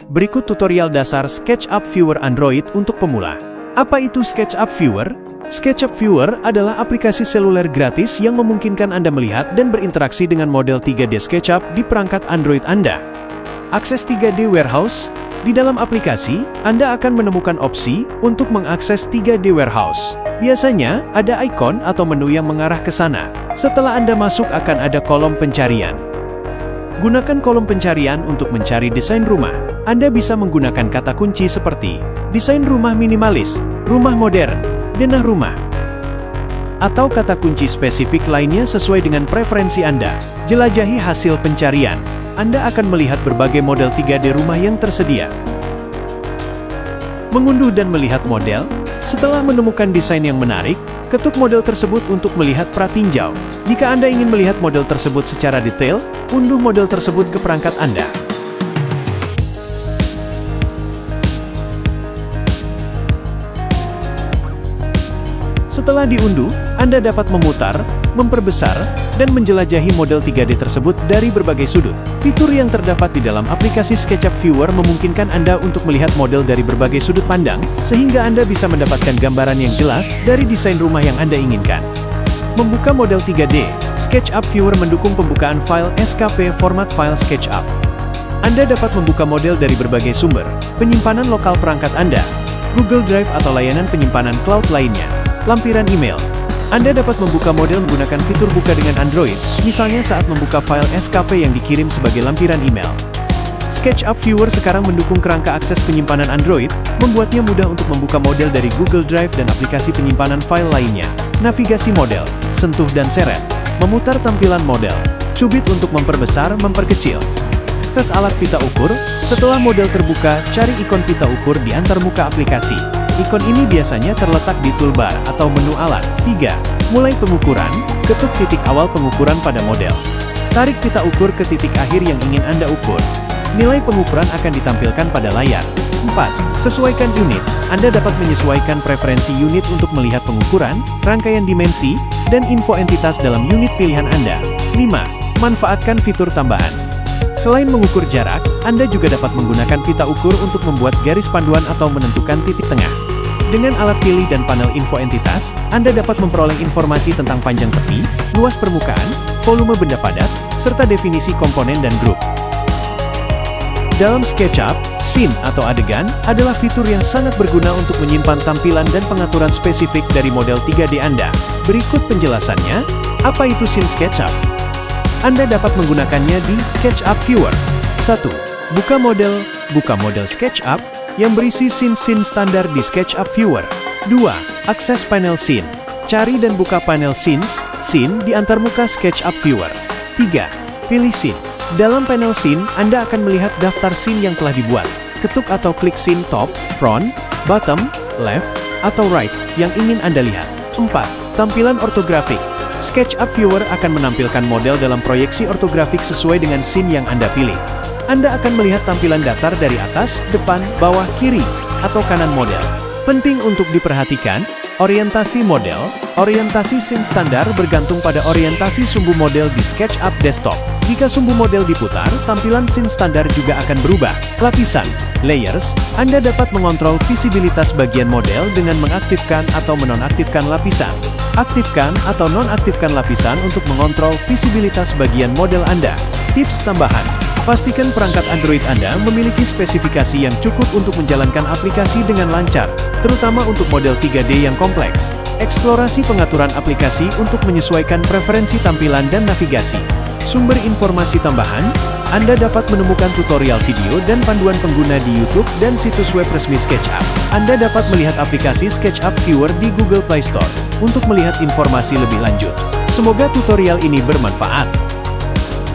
berikut tutorial dasar SketchUp Viewer Android untuk pemula. Apa itu SketchUp Viewer? SketchUp Viewer adalah aplikasi seluler gratis yang memungkinkan Anda melihat dan berinteraksi dengan model 3D SketchUp di perangkat Android Anda. Akses 3D Warehouse. Di dalam aplikasi, Anda akan menemukan opsi untuk mengakses 3D Warehouse. Biasanya, ada ikon atau menu yang mengarah ke sana. Setelah Anda masuk akan ada kolom pencarian. Gunakan kolom pencarian untuk mencari desain rumah. Anda bisa menggunakan kata kunci seperti desain rumah minimalis, rumah modern, denah rumah, atau kata kunci spesifik lainnya sesuai dengan preferensi Anda. Jelajahi hasil pencarian. Anda akan melihat berbagai model 3D rumah yang tersedia. Mengunduh dan melihat model. Setelah menemukan desain yang menarik, ketuk model tersebut untuk melihat pratinjau. Jika Anda ingin melihat model tersebut secara detail, unduh model tersebut ke perangkat Anda. Setelah diunduh, Anda dapat memutar, memperbesar, dan menjelajahi model 3D tersebut dari berbagai sudut. Fitur yang terdapat di dalam aplikasi SketchUp Viewer memungkinkan Anda untuk melihat model dari berbagai sudut pandang, sehingga Anda bisa mendapatkan gambaran yang jelas dari desain rumah yang Anda inginkan. Membuka model 3D, SketchUp Viewer mendukung pembukaan file SKP format file SketchUp. Anda dapat membuka model dari berbagai sumber, penyimpanan lokal perangkat Anda, Google Drive atau layanan penyimpanan cloud lainnya, lampiran email. Anda dapat membuka model menggunakan fitur buka dengan Android, misalnya saat membuka file SKP yang dikirim sebagai lampiran email. SketchUp Viewer sekarang mendukung kerangka akses penyimpanan Android, membuatnya mudah untuk membuka model dari Google Drive dan aplikasi penyimpanan file lainnya. Navigasi model, sentuh dan seret, memutar tampilan model, cubit untuk memperbesar, memperkecil. Tes alat pita ukur. Setelah model terbuka, cari ikon pita ukur di antarmuka aplikasi. Ikon ini biasanya terletak di toolbar atau menu alat. 3. Mulai pengukuran. Ketuk titik awal pengukuran pada model. Tarik pita ukur ke titik akhir yang ingin Anda ukur. Nilai pengukuran akan ditampilkan pada layar. 4. Sesuaikan unit. Anda dapat menyesuaikan preferensi unit untuk melihat pengukuran, rangkaian dimensi, dan info entitas dalam unit pilihan Anda. 5. Manfaatkan fitur tambahan. Selain mengukur jarak, Anda juga dapat menggunakan pita ukur untuk membuat garis panduan atau menentukan titik tengah. Dengan alat pilih dan panel info entitas, Anda dapat memperoleh informasi tentang panjang tepi, luas permukaan, volume benda padat, serta definisi komponen dan grup. Dalam SketchUp, scene atau adegan adalah fitur yang sangat berguna untuk menyimpan tampilan dan pengaturan spesifik dari model 3D Anda. Berikut penjelasannya, apa itu scene SketchUp? Anda dapat menggunakannya di SketchUp Viewer. 1. Buka model SketchUp yang berisi scene standar di SketchUp Viewer. 2. Akses panel scene. Cari dan buka panel scene di antarmuka SketchUp Viewer. 3. Pilih scene. Dalam panel scene, Anda akan melihat daftar scene yang telah dibuat. Ketuk atau klik scene top, front, bottom, left, atau right yang ingin Anda lihat. 4. Tampilan ortografik. SketchUp Viewer akan menampilkan model dalam proyeksi ortografik sesuai dengan scene yang Anda pilih. Anda akan melihat tampilan datar dari atas, depan, bawah, kiri, atau kanan model. Penting untuk diperhatikan, orientasi model. Orientasi scene standar bergantung pada orientasi sumbu model di SketchUp Desktop. Jika sumbu model diputar, tampilan scene standar juga akan berubah. Lapisan, layers, Anda dapat mengontrol visibilitas bagian model dengan mengaktifkan atau menonaktifkan lapisan. Aktifkan atau nonaktifkan lapisan untuk mengontrol visibilitas bagian model Anda. Tips tambahan. Pastikan perangkat Android Anda memiliki spesifikasi yang cukup untuk menjalankan aplikasi dengan lancar, terutama untuk model 3D yang kompleks. Eksplorasi pengaturan aplikasi untuk menyesuaikan preferensi tampilan dan navigasi. Sumber informasi tambahan, Anda dapat menemukan tutorial video dan panduan pengguna di YouTube dan situs web resmi SketchUp. Anda dapat melihat aplikasi SketchUp Viewer di Google Play Store untuk melihat informasi lebih lanjut. Semoga tutorial ini bermanfaat.